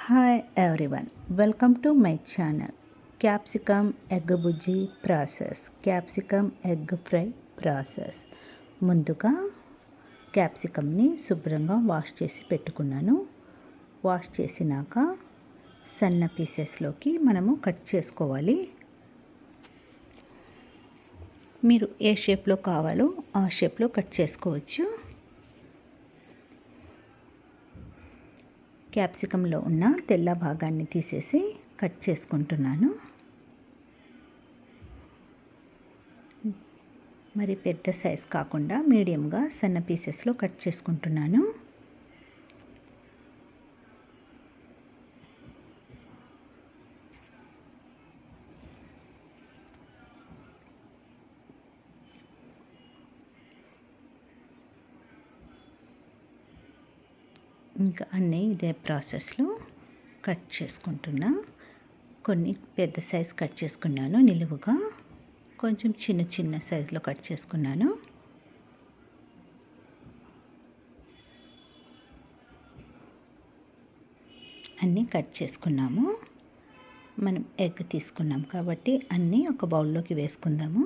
Hi everyone, welcome to my channel. Capsicum egg Bujji process, capsicum egg fry process. ముందుగా క్యాప్సికమ్ని శుభ్రంగా wash చేసి పెట్టుకున్నాను. Wash చేసినాక సన్న పీసెస్లోకి మనము కట్ చేసుకోవాలి. మీరు ఏ షేప్లో కావాలో ఆ షేప్లో కట్ చేసుకోవచ్చు. క్యాప్సికంలో ఉన్న తెల్ల భాగాన్ని తీసేసి కట్ చేసుకుంటున్నాను. మరి పెద్ద సైజ్ కాకుండా మీడియంగా సన్న పీసెస్లో కట్ చేసుకుంటున్నాను. ఇంకా అన్నీ ఇదే ప్రాసెస్లో కట్ చేసుకుంటున్నా. కొన్ని పెద్ద సైజ్ కట్ చేసుకున్నాను నిలువుగా, కొంచెం చిన్న చిన్న సైజులో కట్ చేసుకున్నాను. అన్నీ కట్ చేసుకున్నాము. మనం ఎగ్ తీసుకున్నాం కాబట్టి అన్నీ ఒక బౌల్లోకి వేసుకుందాము.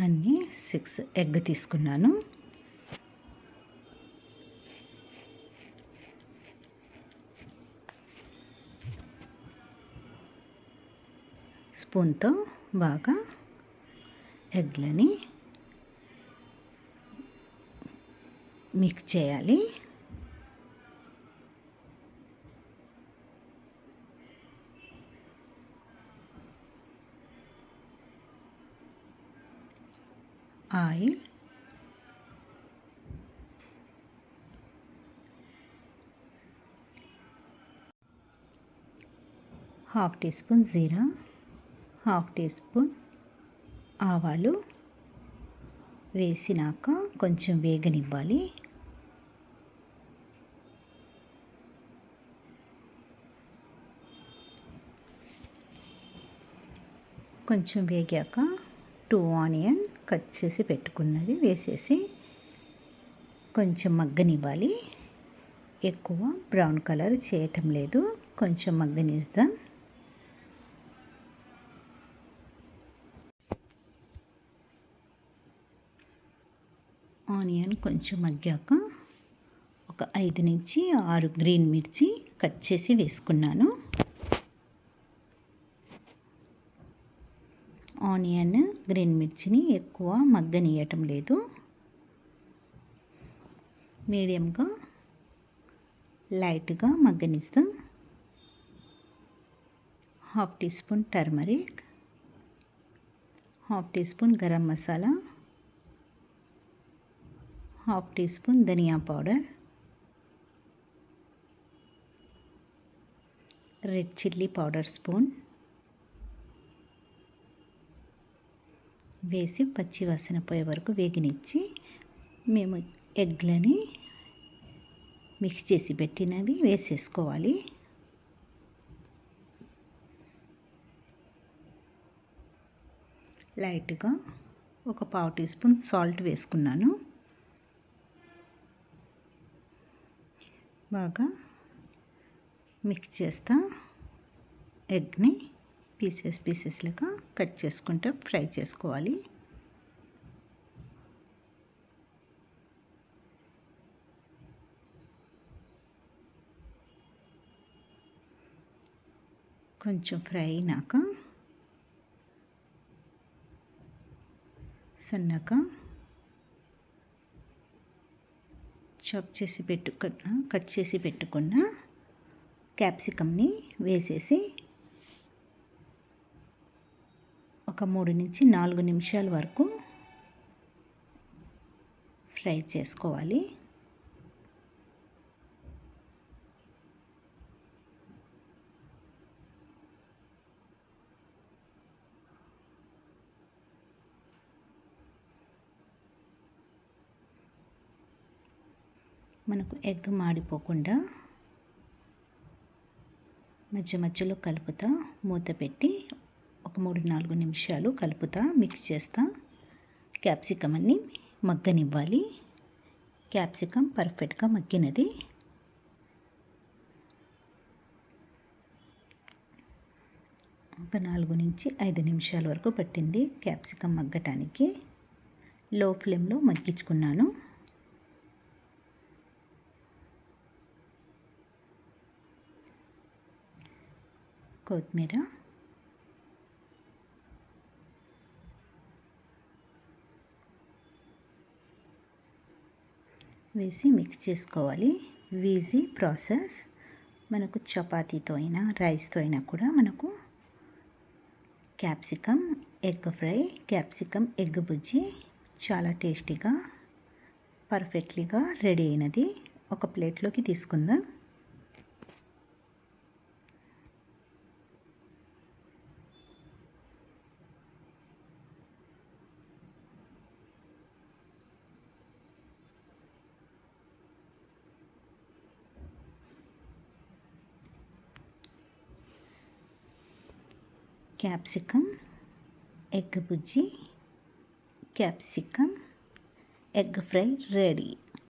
అన్నీ 6 ఎగ్ తీసుకున్నాను. స్పూన్తో బాగా ఎగ్లని మిక్స్ చేయాలి. ఆయిల్, హాఫ్ టీ స్పూన్ జీరా, హాఫ్ టీ స్పూన్ ఆవాలు వేసినాక కొంచెం వేగనివ్వాలి. కొంచెం వేగాక 2 ఆనియన్ కట్ చేసి పెట్టుకున్నది వేసేసి కొంచెం మగ్గనివ్వాలి. ఎక్కువ బ్రౌన్ కలర్ చేయటం లేదు, కొంచెం మగ్గనిద్దాం. ఆనియన్ కొంచెం మగ్గాక ఒక 5 నుంచి 6 గ్రీన్ మిర్చి కట్ చేసి వేసుకున్నాను. ఆనియన్ గ్రీన్ మిర్చిని ఎక్కువ మగ్గనియటం లేదు, మీడియంగా లైట్గా మగ్గనిస్తాం. Half teaspoon turmeric, half teaspoon garam masala, half teaspoon dhaniya powder, red chilli powder spoon వేసి పచ్చి వాసన పోయే వరకు వేగనిచ్చి మేము ఎగ్లని మిక్స్ చేసి పెట్టినవి వేసేసుకోవాలి. లైట్గా ఒక పావు టీ స్పూన్ సాల్ట్ వేసుకున్నాను. బాగా మిక్స్ చేస్తా ఎగ్ని పీసెస్లుగా కట్ చేసుకుంటే ఫ్రై చేసుకోవాలి. కొంచెం ఫ్రై అయినాక సన్నగా కట్ చేసి పెట్టుకున్న క్యాప్సికమ్ని వేసేసి ఒక 3 నుంచి 4 నిమిషాల వరకు ఫ్రై చేసుకోవాలి. మనకు ఎగ్ మాడిపోకుండా మధ్య మధ్యలో కలుపుతా, మూత పెట్టి ఒక 3-4 నిమిషాలు కలుపుతా, మిక్స్ చేస్తా. క్యాప్సికమ్ అన్ని మగ్గనివ్వాలి. క్యాప్సికమ్ పర్ఫెక్ట్గా మగ్గినది. ఒక 4-5 నిమిషాల వరకు పట్టింది క్యాప్సికమ్ మగ్గటానికి. లో ఫ్లేమ్లో మగ్గించుకున్నాను. కొత్తిమీర, వేసి మిక్స్ చేసుకోవాలి. Easy process. మనకు చపాతీతో అయినా రైస్తో అయినా కూడా మనకు capsicum egg fry, capsicum egg bhurji చాలా టేస్టీగా పర్ఫెక్ట్లీగా రెడీ అయినది. ఒక ప్లేట్లోకి తీసుకుందాం. Capsicum egg bhurji, capsicum egg fry ready.